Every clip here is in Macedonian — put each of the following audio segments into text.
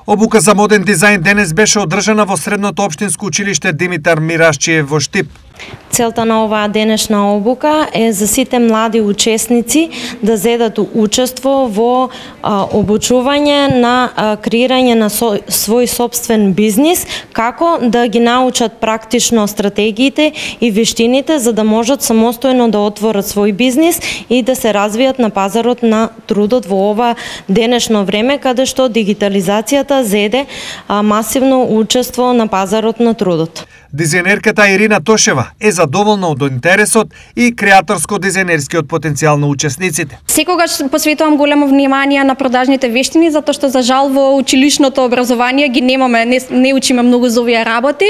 Обука за моден дизајн денес беше одржана во Средното општинско училиште Димитар Мирашчиев во Штип. Целта на оваа денешна обука е за сите млади учесници да зедат учество во обучување на креирање на свој собствен бизнис, како да ги научат практично стратегиите и вештините за да можат самостојно да отворат свој бизнис и да се развијат на пазарот на трудот во ова денешно време каде што дигитализацијата зеде масивно учество на пазарот на трудот. Дизајнерката Ирина Тошева е задоволна од интересот и креаторско-дизајнерскиот потенцијал на учесниците. Секогаш посветувам големо внимание на продажните вештини, затоа што за жал во училишното образование ги немаме, не учиме многу за овие работи.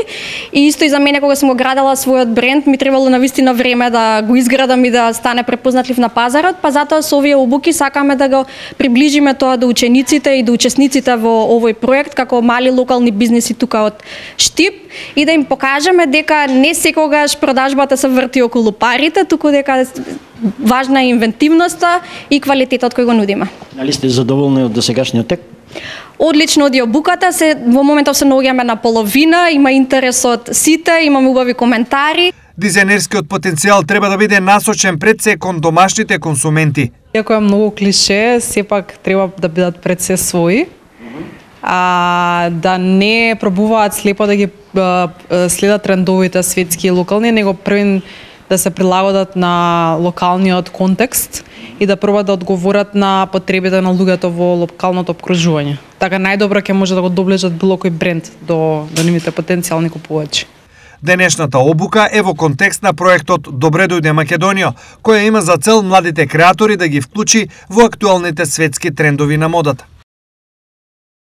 И исто и за мене кога сум го градела својот бренд, ми требало навистина време да го изградам и да стане препознатлив на пазарот, па затоа со овие обуки сакаме да го приближиме тоа до учениците и до учесниците во овој проект како мали локални бизнеси тука од Штип и да им покажеме дека не секогаш продажбата се врти околу парите, туку дека важна е инвентивноста и квалитетот кој го нудиме. Дали сте задоволни од досегашниот тек? Одлично од обуката, во моментов се наоѓаме на половина, има интерес од сите, имаме убави коментари. Дизајнерскиот потенцијал треба да биде насочен пред се кон домашните консументи. Иако е многу клише, сепак треба да бидат пред се своји. Да не пробуваат слепо да ги следат трендовите светски и локални, него првен да се прилагодат на локалниот контекст и да пробат да одговорат на потребите на луѓето во локалното обкружување. Така најдобро ќе може да го доближат било кој бренд до нивните потенцијални купувачи. Денешната обука е во контекст на проектот Добре дојде Македонија, која има за цел младите креатори да ги вклучи во актуелните светски трендови на модата.